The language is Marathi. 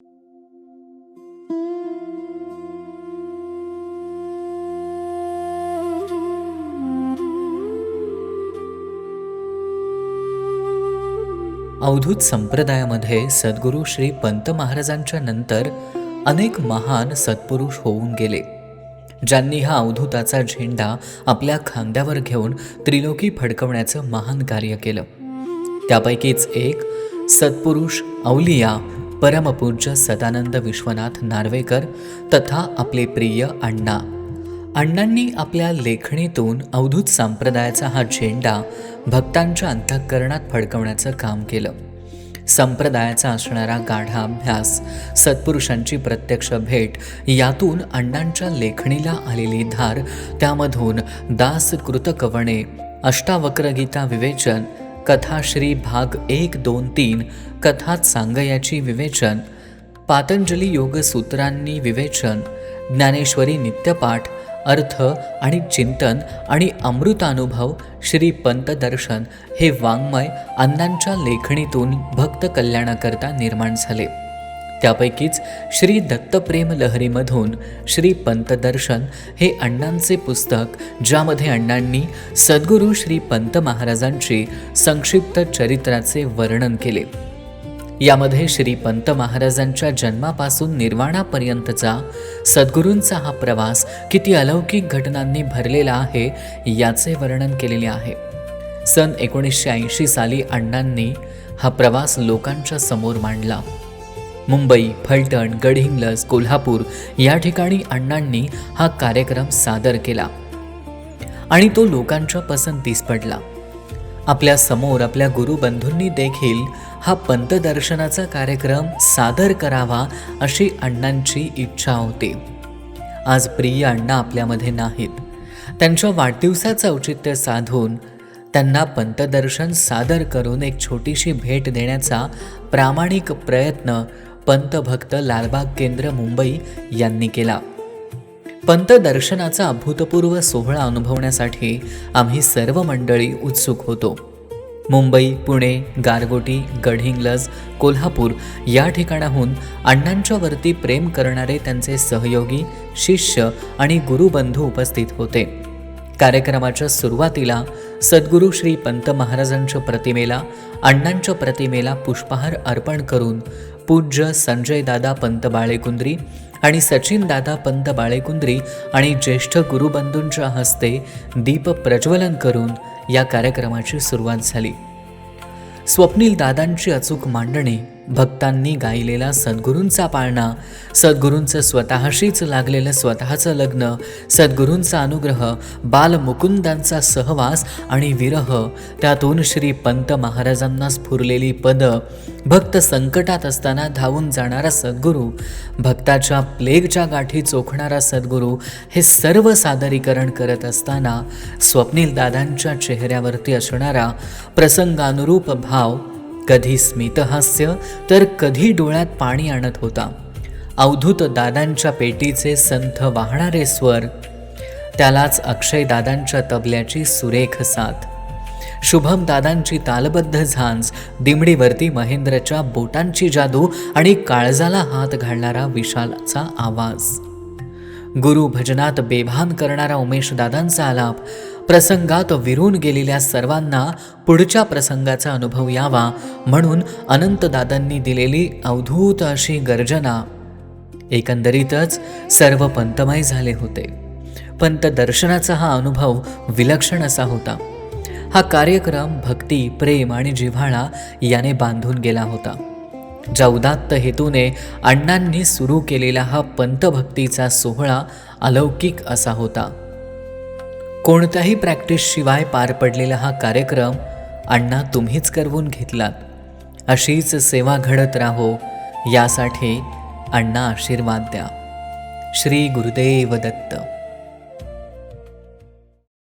अवधूत संप्रदायामध्ये सद्गुरू श्री पंत महाराजांच्या नंतर अनेक महान सत्पुरुष होऊन गेले, ज्यांनी हा अवधूताचा झेंडा आपल्या खांद्यावर घेऊन त्रिलोकी फडकवण्याचं महान कार्य केलं. त्यापैकीच एक सत्पुरुष अवलिया परमपूज्य सदानंद विश्वनाथ नार्वेकर तथा आपले प्रिय अण्णा. अण्णांनी आपल्या लेखणीतून अवधूत संप्रदायाचा हा झेंडा भक्तांच्या अंतःकरणात फडकवण्याचं काम केलं. संप्रदायाचा असणारा गाढा अभ्यास, सत्पुरुषांची प्रत्यक्ष भेट, यातून अण्णांच्या लेखणीला आलेली धार, त्यामधून दासकृत कवणे, अष्टावक्रगीता विवेचन, कथाश्री भाग 1, 2, 3, कथात सांगयाची विवेचन, पातंजली योगसूत्रांनी विवेचन, ज्ञानेश्वरी नित्यपाठ, अर्थ आणि चिंतन आणि अमृतानुभव, श्री पंत दर्शन हे वाङ्मय अण्णांच्या लेखणीतून भक्त कल्याणाकरता निर्माण झाले. त्यापैकीच श्री दत्तप्रेम लहरीमधून श्री पंत दर्शन हे अण्णांचे पुस्तक, ज्यामध्ये अण्णांनी सद्गुरू श्री पंत महाराजांची संक्षिप्त चरित्राचे वर्णन केले. यामध्ये श्री पंत महाराजांच्या जन्मापासून निर्वाणापर्यंतचा सद्गुरूंचा हा प्रवास किती अलौकिक घटनांनी भरलेला आहे याचे वर्णन केलेले आहे. सन 1980 साली अण्णांनी हा प्रवास लोकांच्या समोर मांडला. मुंबई, फलटण, गडहिंग्लज, कोल्हापूर या ठिकाणी अण्णांनी हा कार्यक्रम सादर केला आणि तो लोकांच्या पसंतीस पडला. आपल्या समोर आपल्या गुरुबंधूंनी देखील हा पंतदर्शनाचा कार्यक्रम सादर करावा अशी अण्णांची इच्छा होती. आज प्रिय अण्णा आपल्यामध्ये नाहीत. त्यांच्या वाढदिवसाचं औचित्य साधून त्यांना पंतदर्शन सादर करून एक छोटीशी भेट देण्याचा प्रामाणिक प्रयत्न पंतभक्त लालबाग केंद्र मुंबई यांनी केला. पंतदर्शनाचा अभूतपूर्व सोहळा अनुभवण्यासाठी आम्ही सर्व मंडळी उत्सुक होतो. मुंबई, पुणे, गारगोटी, गडहिंग्लज, कोल्हापूर या ठिकाणाहून अण्णांच्या वरती प्रेम करणारे त्यांचे सहयोगी, शिष्य आणि गुरुबंधू उपस्थित होते. कार्यक्रमाच्या सुरुवातीला सद्गुरू श्री पंत महाराजांच्या प्रतिमेला, अण्णांच्या प्रतिमेला पुष्पहार अर्पण करून पूज्य संजयदादा पंत बाळेकुंद्री आणि सचिनदादा पंत बाळेकुंद्री आणि ज्येष्ठ गुरुबंधूंच्या हस्ते दीप प्रज्वलन करून या कार्यक्रमाची सुरुवात झाली. स्वप्नील दादांची अचूक मांडणी, भक्तांनी गायलेला सद्गुरूंचा पाळणा, सद्गुरूंचं स्वतःशीच लागलेलं स्वतःचं लग्न, सद्गुरूंचा अनुग्रह, बालमुकुंदांचा सहवास आणि विरह, त्यातून श्री पंत महाराजांना स्फुरलेली पद, भक्त संकटात असताना धावून जाणारा सद्गुरू, भक्ताच्या प्लेगच्या गाठी चोखणारा सद्गुरू, हे सर्व सादरीकरण करत असताना स्वप्नील दादांच्या चेहऱ्यावरती असणारा प्रसंगानुरूप भाव कधी स्मितहास्य तर कधी डोळ्यात पाणी आणत होता. अवधूत दादांच्या पेटीचे संथ वाहणारे स्वर, त्यालाच अक्षय दादांच्या तबल्याची सुरेख साथ, शुभम दादांची तालबद्ध झांज, दिमडीवरती महेंद्रच्या बोटांची जादू आणि काळजाला हात घालणारा विशालाचा आवाज, गुरु भजनात बेभान करणारा उमेश दादांचा आलाप, प्रसंगात विरून गेलेल्या सर्वांना पुढच्या प्रसंगाचा अनुभव यावा म्हणून अनंत दादांनी दिलेली अवधूत अशी गर्जना, एकंदरीतच सर्व पंतमय झाले होते. पंत दर्शनाचा हा अनुभव विलक्षण असा होता. हा कार्यक्रम भक्ती, प्रेम आणि जिव्हाळा याने बांधून गेला होता. ज्या उदात्त हेतूने अण्णांनी सुरू केलेला हा पंतभक्तीचा सोहळा अलौकिक असा होता. कोणत्याही प्रॅक्टिसशिवाय पार पडलेला हा कार्यक्रम अण्णा तुम्हीच करवून घेतलात. अशीच सेवा घडत राहो यासाठी अण्णा आशीर्वाद द्या. श्री गुरुदेव दत्त.